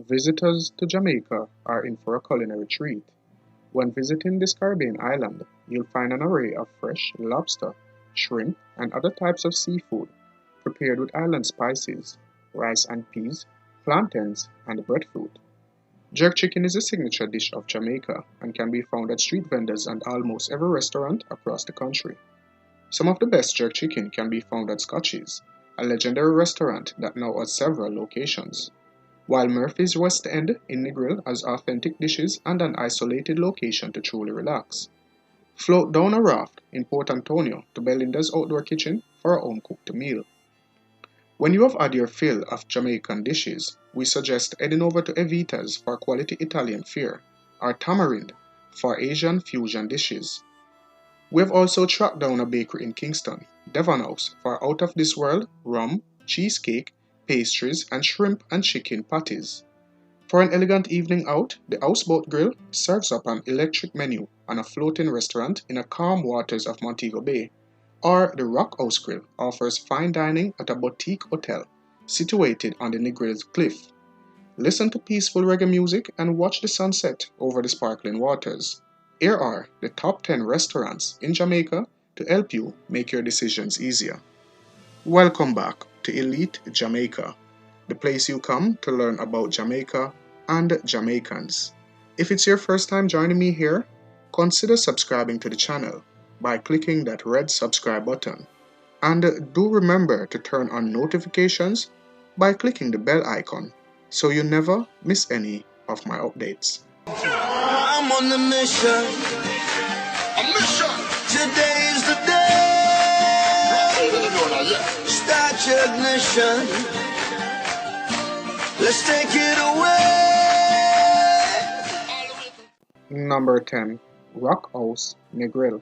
Visitors to Jamaica are in for a culinary treat. When visiting this Caribbean island, you'll find an array of fresh lobster, shrimp, and other types of seafood prepared with island spices, rice and peas, plantains, and breadfruit. Jerk chicken is a signature dish of Jamaica and can be found at street vendors and almost every restaurant across the country. Some of the best jerk chicken can be found at Scotchies, a legendary restaurant that now has several locations, while Murphy's West End in Negril has authentic dishes and an isolated location to truly relax. Float down a raft in Port Antonio to Belinda's Outdoor Kitchen for a home-cooked meal. When you have had your fill of Jamaican dishes, we suggest heading over to Evita's for quality Italian fare, or Tamarind for Asian fusion dishes. We have also tracked down a bakery in Kingston, Devon House, for out-of-this-world rum, cheesecake, pastries, and shrimp and chicken patties. For an elegant evening out, the Houseboat Grill serves up an electric menu on a floating restaurant in the calm waters of Montego Bay, or the Rock House Grill offers fine dining at a boutique hotel situated on the Negril Cliff. Listen to peaceful reggae music and watch the sunset over the sparkling waters. Here are the top 10 restaurants in Jamaica to help you make your decisions easier. Welcome back to Elite Jamaica, the place you come to learn about Jamaica and Jamaicans. If it's your first time joining me here, consider subscribing to the channel by clicking that red subscribe button. And do remember to turn on notifications by clicking the bell icon so you never miss any of my updates. I'm on the mission. A mission. Today is the day. Start your ignition. Let's take it away. Number 10. Rock House Negril.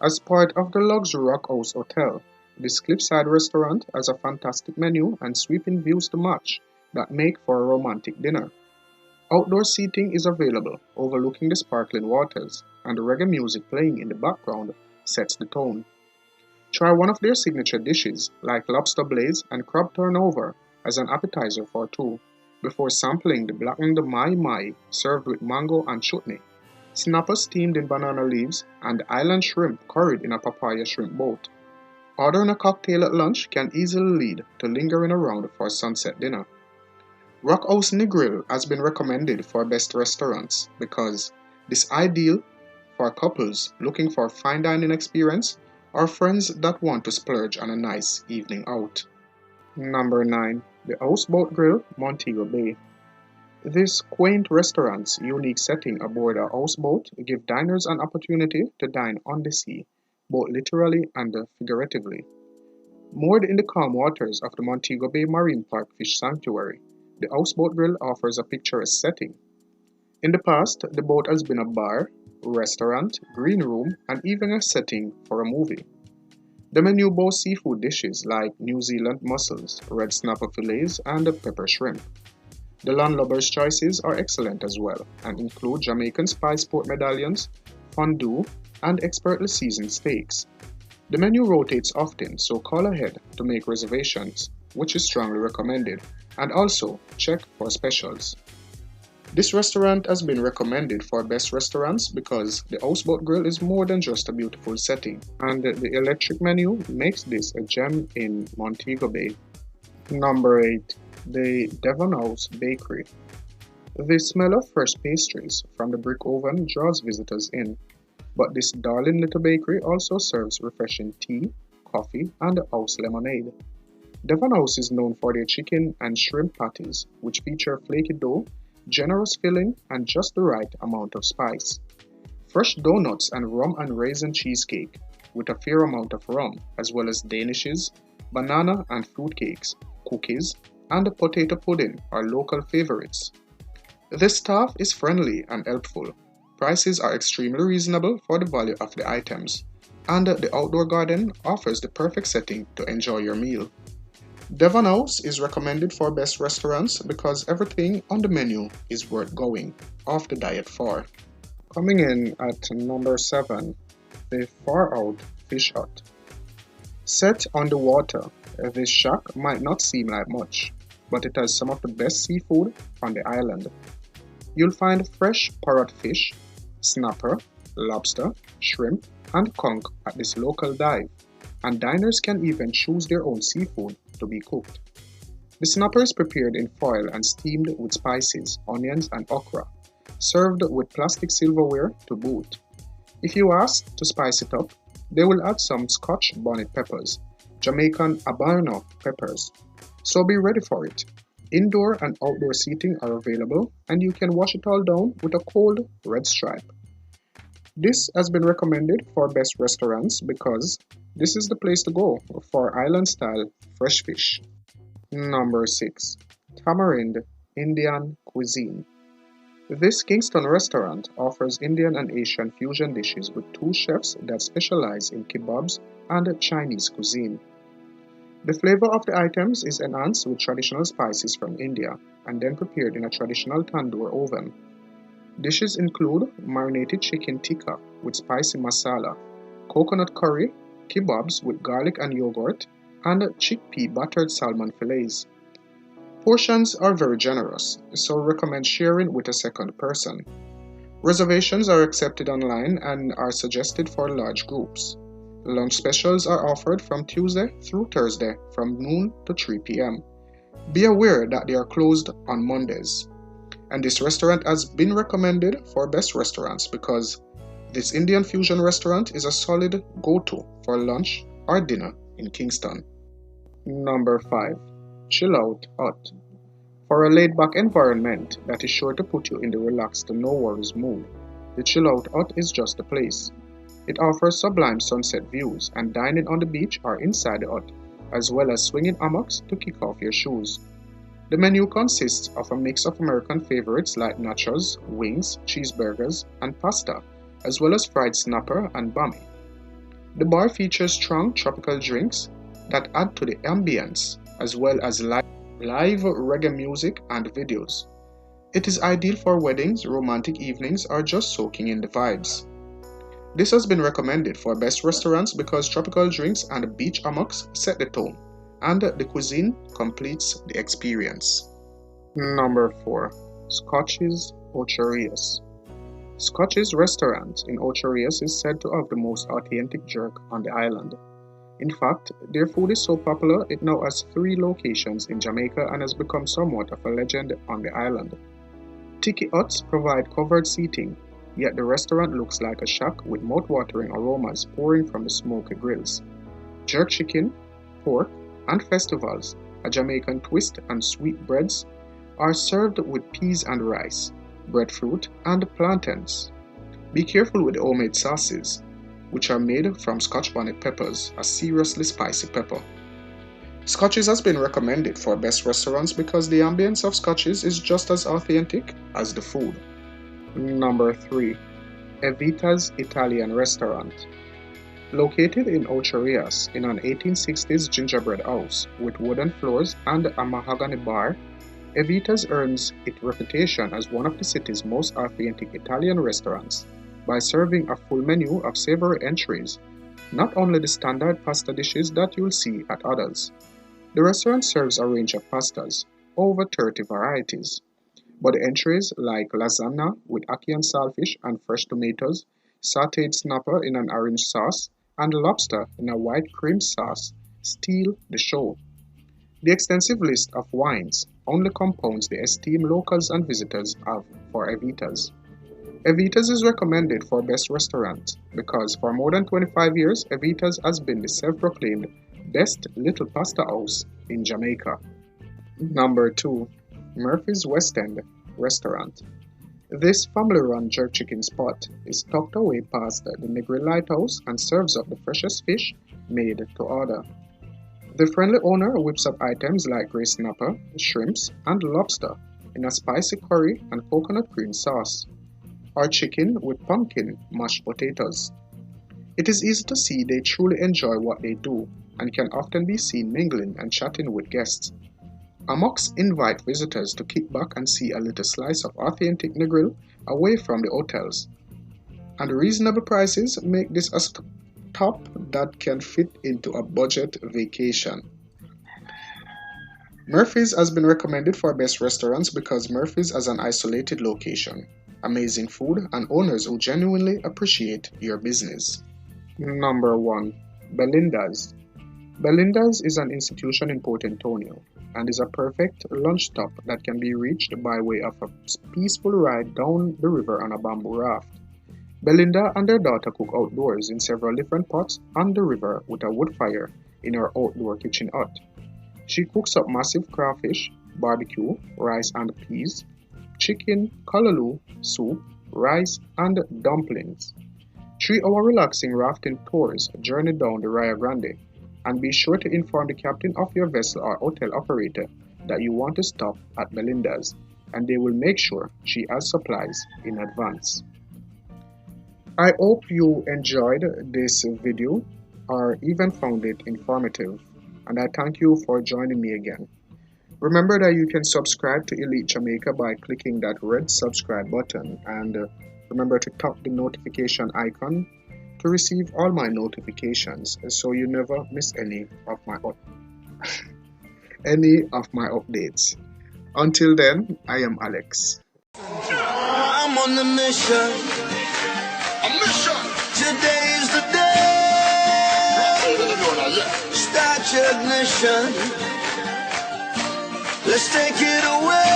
As part of the luxury Rock House Hotel, this cliffside restaurant has a fantastic menu and sweeping views to match that make for a romantic dinner. Outdoor seating is available overlooking the sparkling waters, and the reggae music playing in the background sets the tone. Try one of their signature dishes like lobster blaze and crab turnover as an appetizer for two, before sampling the blackened mai mai served with mango and chutney, snapper steamed in banana leaves, and island shrimp curried in a papaya shrimp boat. Ordering a cocktail at lunch can easily lead to lingering around for sunset dinner. Rock House Negril has been recommended for best restaurants because it's ideal for couples looking for a fine dining experience or friends that want to splurge on a nice evening out. Number 9. The Houseboat Grill, Montego Bay. This quaint restaurant's unique setting aboard a houseboat gives diners an opportunity to dine on the sea, both literally and figuratively. Moored in the calm waters of the Montego Bay Marine Park Fish Sanctuary, the Houseboat Grill offers a picturesque setting. In the past, the boat has been a bar, restaurant, green room, and even a setting for a movie. The menu boasts seafood dishes like New Zealand mussels, red snapper fillets, and pepper shrimp. The landlubber's choices are excellent as well and include Jamaican spice pork medallions, fondue, and expertly seasoned steaks. The menu rotates often, so call ahead to make reservations, which is strongly recommended, and also check for specials. This restaurant has been recommended for best restaurants because the Houseboat Grill is more than just a beautiful setting, and the electric menu makes this a gem in Montego Bay. Number 8. The Devon House Bakery. The smell of fresh pastries from the brick oven draws visitors in, but this darling little bakery also serves refreshing tea, coffee, and house lemonade. Devon House is known for their chicken and shrimp patties, which feature flaky dough, generous filling, and just the right amount of spice. Fresh donuts and rum and raisin cheesecake, with a fair amount of rum, as well as danishes, banana and fruit cakes, cookies, and potato pudding are local favorites. The staff is friendly and helpful. Prices are extremely reasonable for the value of the items, and the outdoor garden offers the perfect setting to enjoy your meal. Devon House is recommended for best restaurants because everything on the menu is worth going off the diet for. Coming in at number 7, the Far Out Fish Hut. Set on the water, this shack might not seem like much, but it has some of the best seafood on the island. You'll find fresh parrotfish, snapper, lobster, shrimp, and conch at this local dive, and diners can even choose their own seafood to be cooked. The snapper is prepared in foil and steamed with spices, onions, and okra, served with plastic silverware to boot. If you ask to spice it up, they will add some Scotch bonnet peppers, Jamaican habanero peppers. So be ready for it. Indoor and outdoor seating are available, and you can wash it all down with a cold red stripe. This has been recommended for best restaurants because this is the place to go for island style fresh fish. Number 6. Tamarind Indian Cuisine. This Kingston restaurant offers Indian and Asian fusion dishes with two chefs that specialize in kebabs and Chinese cuisine. The flavor of the items is enhanced with traditional spices from India and then prepared in a traditional tandoor oven. Dishes include marinated chicken tikka with spicy masala, coconut curry, kebabs with garlic and yogurt, and chickpea buttered salmon fillets. Portions are very generous, so recommend sharing with a second person. Reservations are accepted online and are suggested for large groups. Lunch specials are offered from Tuesday through Thursday from noon to 3 p.m. Be aware that they are closed on Mondays. And this restaurant has been recommended for best restaurants because this Indian fusion restaurant is a solid go-to for lunch or dinner in Kingston. Number 5. Chill Out Hut. For a laid-back environment that is sure to put you in the relaxed no worries mood, the Chill Out Hut is just the place. It offers sublime sunset views and dining on the beach or inside the hut, as well as swinging hammocks to kick off your shoes. The menu consists of a mix of American favorites like nachos, wings, cheeseburgers, and pasta, as well as fried snapper and bami. The bar features strong tropical drinks that add to the ambience, as well as live reggae music and videos. It is ideal for weddings, romantic evenings, or just soaking in the vibes. This has been recommended for best restaurants because tropical drinks and beach hammocks set the tone, and the cuisine completes the experience. Number 4. Scotch's Ocherius. Scotch's restaurant in Ocherius is said to have the most authentic jerk on the island. In fact, their food is so popular it now has 3 locations in Jamaica and has become somewhat of a legend on the island. Tiki huts provide covered seating, yet the restaurant looks like a shack with mouth-watering aromas pouring from the smoky grills. Jerk chicken, pork, and festivals, a Jamaican twist and sweet breads, are served with peas and rice, breadfruit, and plantains. Be careful with the homemade sauces, which are made from Scotch bonnet peppers, a seriously spicy pepper. Scotch's has been recommended for best restaurants because the ambience of Scotch's is just as authentic as the food. Number 3. Evita's Italian Restaurant. Located in Ocherius in an 1860s gingerbread house with wooden floors and a mahogany bar, Evita's earns its reputation as one of the city's most authentic Italian restaurants by serving a full menu of savory entries, not only the standard pasta dishes that you'll see at others. The restaurant serves a range of pastas, over 30 varieties, but the entries like lasagna with ackee and saltfish and fresh tomatoes, sautéed snapper in an orange sauce, and lobster in a white cream sauce steal the show. The extensive list of wines only compounds the esteem locals and visitors have for Evita's. Evita's is recommended for best restaurant because for more than 25 years, Evita's has been the self-proclaimed best little pasta house in Jamaica. Number 2. Murphy's West End Restaurant. This family-run jerk chicken spot is tucked away past the Negril Lighthouse and serves up the freshest fish made to order. The friendly owner whips up items like grey snapper, shrimps, and lobster in a spicy curry and coconut cream sauce, or chicken with pumpkin mashed potatoes. It is easy to see they truly enjoy what they do and can often be seen mingling and chatting with guests. Hammocks invite visitors to kick back and see a little slice of authentic Negril away from the hotels. And reasonable prices make this a stop that can fit into a budget vacation. Murphy's has been recommended for best restaurants because Murphy's has an isolated location, amazing food, and owners who genuinely appreciate your business. Number 1. Belinda's. Belinda's is an institution in Port Antonio and is a perfect lunch stop that can be reached by way of a peaceful ride down the river on a bamboo raft. Belinda and her daughter cook outdoors in several different pots on the river with a wood fire in her outdoor kitchen hut. She cooks up massive crawfish, barbecue, rice and peas, chicken, callaloo, soup, rice, and dumplings. 3-hour relaxing rafting tours journey down the Rio Grande, and be sure to inform the captain of your vessel or hotel operator that you want to stop at Belinda's, and they will make sure she has supplies in advance. I hope you enjoyed this video or even found it informative, and I thank you for joining me again. Remember that you can subscribe to Elite Jamaica by clicking that red subscribe button, and remember to tap the notification icon to receive all my notifications so you never miss any of my updates. Until then, I am Alex. I'm on the mission. A mission. Today's the day. Start your ignition. Let's take it away.